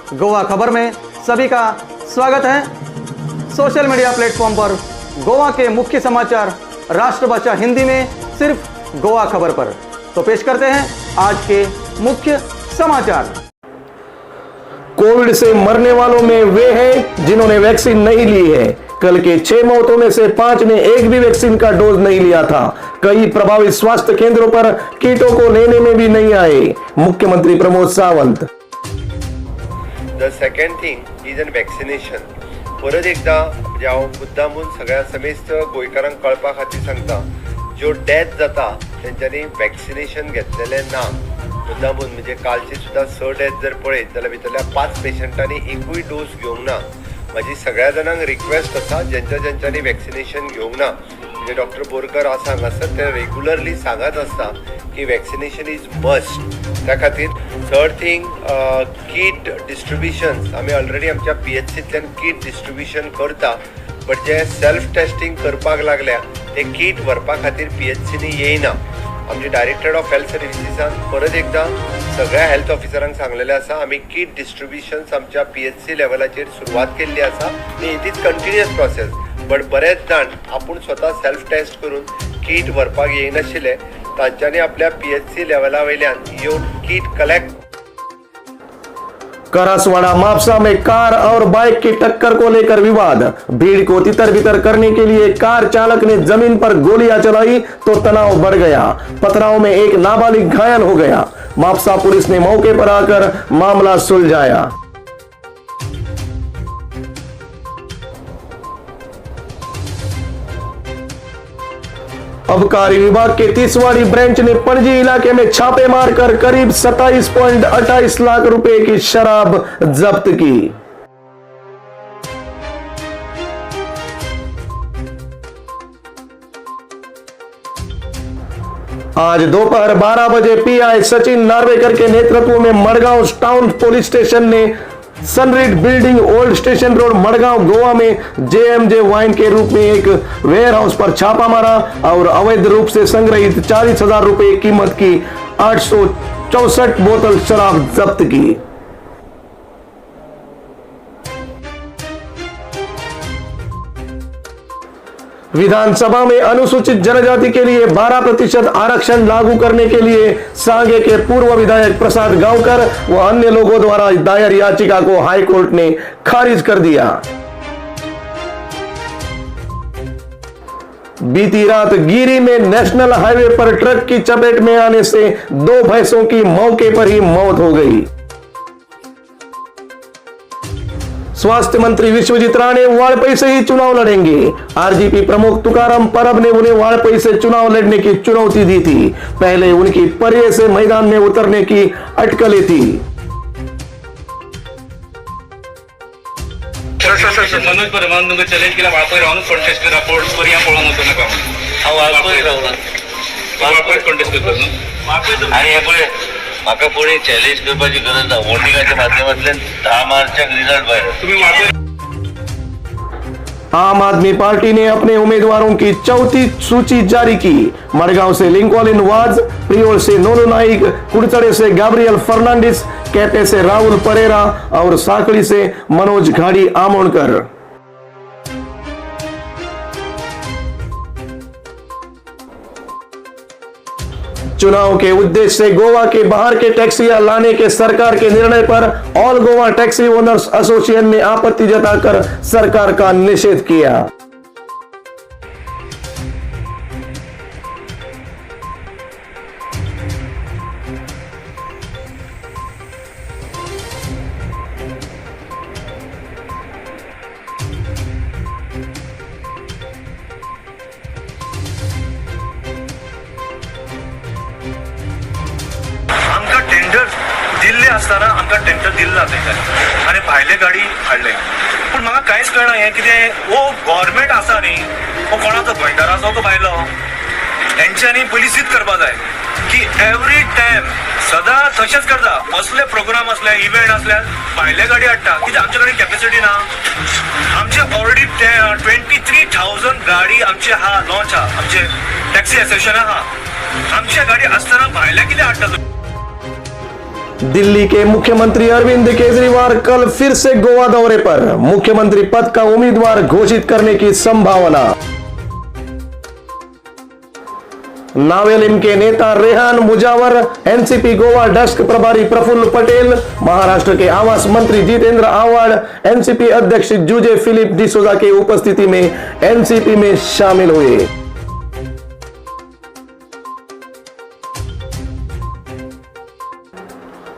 गोवा खबर में सभी का स्वागत है। सोशल मीडिया प्लेटफॉर्म पर गोवा के मुख्य समाचार राष्ट्रभाषा हिंदी में सिर्फ गोवा खबर पर। तो पेश करते हैं आज के मुख्य समाचार। कोविड से मरने वालों में वे हैं जिन्होंने वैक्सीन नहीं ली है। कल के 6 मौतों में से 5 ने एक भी वैक्सीन का डोज नहीं लिया था। कई प्रभावित स्वास्थ्य केंद्रों पर किटों को लेने में भी नहीं आए। मुख्यमंत्री Pramod Sawant. The second thing is an vaccination. परत एकदा हांव मुद्दामून सगळ्या समेस्त गोंयकारांक कळपा खातीर सांगता, ज्यो डेथ जाता तेंच्यांनी वॅक्सिनेशन घेतलेलें ना। मुद्दामून म्हणजे कालची सुद्धा 6 डेथ जर पळयत जाल्यार भितरल्या 5 पेशंटांनी एकूय डोस घेवंक ना। माझी सगळ्या जाणांक रिक्वेस्ट आसा, ज्यांच्यांनी वॅक्सिनेशन घेवंक ना, म्हणजे डॉक्टर बोरकर आसा हांगासर ते रेग्युलरली सांगत आसता की वॅक्सिनेशन इज मस्ट। त्या खातीर थर्ड थिंग, किट डिस्ट्रिब्युशन्स आमी ऑलरेडी आमच्या PHCंतल्यान किट डिस्ट्रिब्युशन करता, बट जे सेल्फ टेस्टिंग करपाक लागल्या ते किट व्हरपा खातीर PHCनी येयना। आमचे डायरेक्टर ऑफ हेल्थ सर्विसीसान परत एकदा सगळ्या हेल्थ ऑफिसरांक सांगलेले आसा, आमी किट डिस्ट्रिब्युशन्स आमच्या PHC लेवलाचेर सुरवात केल्ली आसा। It is continuous process, but बरेच जाण आपूण स्वता सेल्फ टेस्ट करून किट व्हरपाक येयनाशिल्ले, तांच्यांनी आपल्या PHC लेवला वयल्यान येवन किट कलेक्ट। करासवाड़ा मापसा में कार और बाइक की टक्कर को लेकर विवाद। भीड़ को तितर बितर करने के लिए कार चालक ने जमीन पर गोलियां चलाई तो तनाव बढ़ गया। पथराव में एक नाबालिग घायल हो गया। मापसा पुलिस ने मौके पर आकर मामला सुलझाया। अबकारी विभाग के तिसवाड़ी ब्रांच ने पणजी इलाके में छापे मारकर करीब 27.28 लाख रुपए की शराब जब्त की। आज दोपहर 12 बजे PI सचिन नार्वेकर के नेतृत्व में मडगांव टाउन पुलिस स्टेशन ने सनरीड building old station road Madgaon Goa में JMJ वाइन के रूप में एक वेयर हाउस पर छापा मारा और अवैध रूप से संग्रहित 40,000 रुपए कीमत की 864 बोतल शराब जब्त की। विधानसभा में अनुसूचित जनजाति के लिए 12% आरक्षण लागू करने के लिए सांगे के पूर्व विधायक प्रसाद गांवकर व अन्य लोगों द्वारा दायर याचिका को हाईकोर्ट ने खारिज कर दिया। बीती रात गिरी में नेशनल हाईवे पर ट्रक की चपेट में आने से 2 भैंसों की मौके पर ही मौत हो गई। स्वास्थ्य मंत्री विश्वजीत राणे वाड़पई से ही चुनाव लड़ेंगे। RGP प्रमुख तुकाराम परब ने उन्हें वाड़पई से चुनाव लड़ने की चुनौती दी थी। पहले उनकी परिये से मैदान में उतरने की अटकलें थी। मनोज परमान तुमका चॅलेंज केला वाळपय राहून कॉन्टेस्ट करा पोर्ट या पळून होतो नका हांव वाळपय रावला वाळपय कॉन्टेस्ट करतो न्हू आणि हे पळय म्हाका कोणी चॅलेंज करपाची गरज ना। वोटिंगाच्या माध्यमांतल्यान 10 मार्चाक रिजल्ट भायर तुम्ही वाळपय। आम आदमी पार्टी ने अपने उम्मीदवारों की चौथी सूची जारी की। मडगांव से लिंकॉलिन वाज, प्रियोल से नोनू नाइक, कुड़चड़े से गैब्रियल फर्नांडिस, कैटे से राहुल परेरा और साकड़ी से मनोज घाड़ी आमोणकर। चुनाव के उद्देश्य से गोवा के बाहर के टैक्सियां लाने के सरकार के निर्णय पर all Goa taxi owners association ने आपत्ति जताकर सरकार का निषेध किया। दिल्ले असताना आमकां टेंडर दिल्ला तेंच्यांनी आनी भायले गाडी हाडले, पूण म्हाका कांयच कळना हें कितें। वो गव्हर्मेंट आसा न्ही, वो कोणाचो गोंयकाराचो तो भायलो, हेंच्यांनी पयलीं सिद्ध करपा जाय की एवरी टायम सदां तशेंच करता। असले प्रोग्राम असले इव्हेंट असल्यार भायले गाडी हाडटा, कित्याक आमचे कडेन कॅपेसिटी ना। आमचे ऑलरेडी 23,000 गाडी आमचे हा लॉन्च हा, आमचे टॅक्सी एसोसिएशन आहा। आमच्या गाडी असताना भायल्या कितें हाडटा? दिल्ली के मुख्यमंत्री अरविंद केजरीवाल कल फिर से गोवा दौरे पर, मुख्यमंत्री पद का उम्मीदवार घोषित करने की संभावना। नावेलिम के नेता रेहान मुजावर, एनसीपी गोवा डेस्क प्रभारी प्रफुल्ल पटेल, महाराष्ट्र के आवास मंत्री जितेंद्र आव्हाड, एनसीपी अध्यक्ष जुजे फिलिप डिसोजा के उपस्थिति में एनसीपी में शामिल हुए।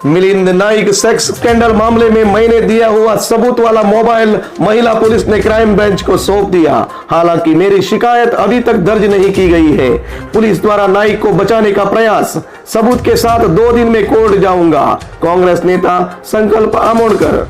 मिलिंद नाइक सेक्स स्कैंडल मामले में मैंने दिया हुआ सबूत वाला मोबाइल महिला पुलिस ने क्राइम ब्रांच को सौंप दिया। हालांकि मेरी शिकायत अभी तक दर्ज नहीं की गई है। पुलिस द्वारा नाइक को बचाने का प्रयास, सबूत के साथ 2 दिन में कोर्ट जाऊंगा। कांग्रेस नेता संकल्प आमोणकर।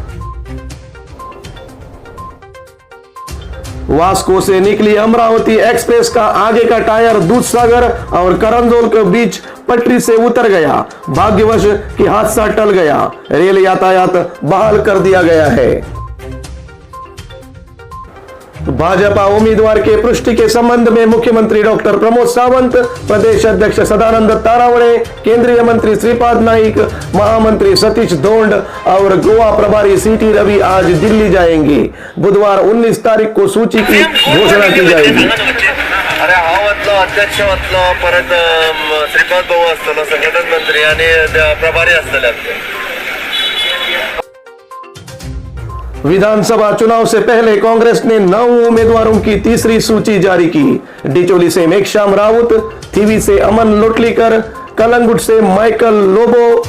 वास्को से निकली अमरावती एक्सप्रेस का आगे का टायर दूधसागर और करंजोल के बीच पटरी से उतर गया। भाग्यवश कि हादसा टल गया। रेल यातायात बहाल कर दिया गया है। भाजपा उम्मीदवार के पुष्टि के संबंध में मुख्यमंत्री डॉक्टर प्रमोद सावंत, प्रदेश अध्यक्ष सदानंद तारावड़े, केंद्रीय मंत्री श्रीपाद नाइक, महामंत्री सतीश धोंड और गोवा प्रभारी सीटी रवि आज दिल्ली जाएंगे। बुधवार 19 तारीख को सूची की घोषणा की जाएगी। अरे हांव वतलो, अध्यक्ष वतलो, परत श्रीपाद भाऊ आसतलो, संघटन मंत्री आणि प्रभारी आसतले आमचे। विधानसभा चुनाव से पहले कांग्रेस ने 9 उम्मीदवारों की तीसरी सूची जारी की। डिचोली से मेघश्याम राउत, थीवी से अमन लोटलीकर, कलंगुट से माइकल लोबो,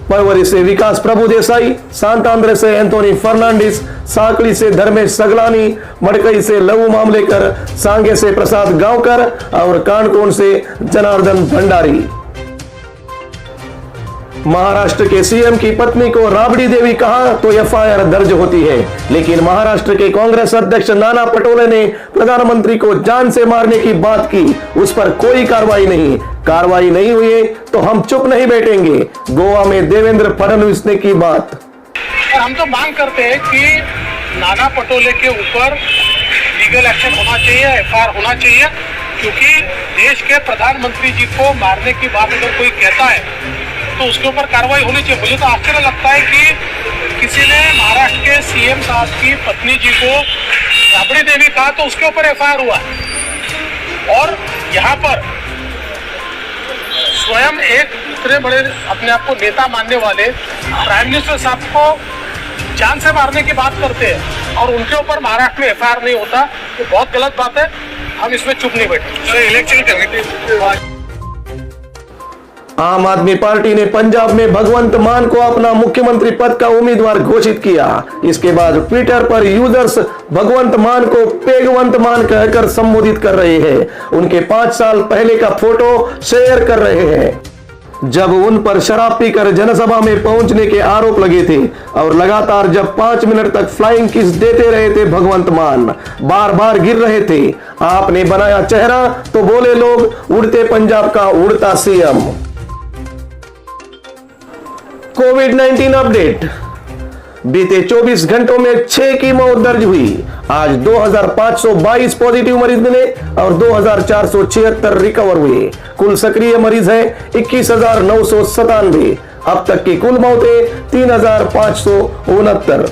परवरी से विकास प्रभु देसाई, सांतांद्र से एंथोनी फर्नांडिस, साकली से धर्मेश सगलानी, मड़कई से लवू मामलेकर, सांगे से प्रसाद गांवकर और कानकोण से जनार्दन भंडारी। महाराष्ट्र के सीएम की पत्नी को राबड़ी देवी कहा तो एफआईआर दर्ज होती है, लेकिन महाराष्ट्र के कांग्रेस अध्यक्ष नाना पटोले ने प्रधानमंत्री को जान से मारने की बात की, उस पर कोई कार्रवाई नहीं हुई तो हम चुप नहीं बैठेंगे। गोवा में देवेंद्र फडणवीस ने की बात। और हम तो मांग करते हैं कि नाना पटोले के ऊपर लीगल एक्शन होना चाहिए, एफआईआर होना चाहिए, क्योंकि देश के प्रधानमंत्री जी को मारने की बात अगर कोई कहता है तो उसके ऊपर कार्रवाई होनी चाहिए। मुझे तो आश्चर्य लगता है कि किसी ने महाराष्ट्र के सीएम साहब की पत्नी जी को राबड़ी देवी कहा तो उसके ऊपर एफआईआर हुआ। और यहाँ पर स्वयं एक इतने बड़े अपने आप को नेता मानने वाले प्राइम मिनिस्टर साहब को जान से मारने की बात करते हैं और उनके ऊपर महाराष्ट्र में एफआईआर नहीं होता, तो बहुत गलत बात है। हम इसमें चुप नहीं बैठे। इलेक्शन कमेटी आम आदमी पार्टी ने पंजाब में भगवंत मान को अपना मुख्यमंत्री पद का उम्मीदवार घोषित किया। इसके बाद ट्विटर पर यूजर्स भगवंत मान को पेगवंत मान कहकर संबोधित कर रहे हैं। उनके 5 साल पहले का फोटो शेयर कर रहे हैं, जब उन पर शराब पीकर जनसभा में पहुंचने के आरोप लगे थे और लगातार जब 5 मिनट तक फ्लाइंग किस देते रहे थे भगवंत मान, बार बार गिर रहे थे। आपने बनाया चेहरा तो बोले लोग उड़ते पंजाब का उड़ता सीएम। कोविड-19 अपडेट। बीते 24 घंटों में 6 की मौत दर्ज हुई। आज 2522 पॉजिटिव मरीज मिले और 2476 रिकवर हुए। कुल सक्रिय मरीज हैं 21,997। अब तक की कुल मौतें 3,569।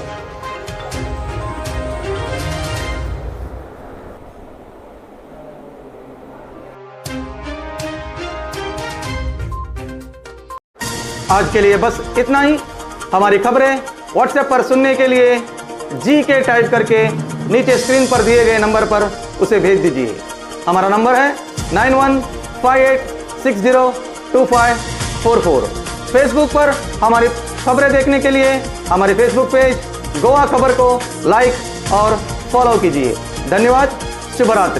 आज के लिए बस इतना ही। हमारी खबरें व्हाट्सएप पर सुनने के लिए GK टाइप करके नीचे स्क्रीन पर दिए गए नंबर पर उसे भेज दीजिए। हमारा नंबर है 9158602544। फेसबुक पर हमारी खबरें देखने के लिए हमारे फेसबुक पेज गोवा खबर को लाइक और फॉलो कीजिए। धन्यवाद। शुभ रात्रि।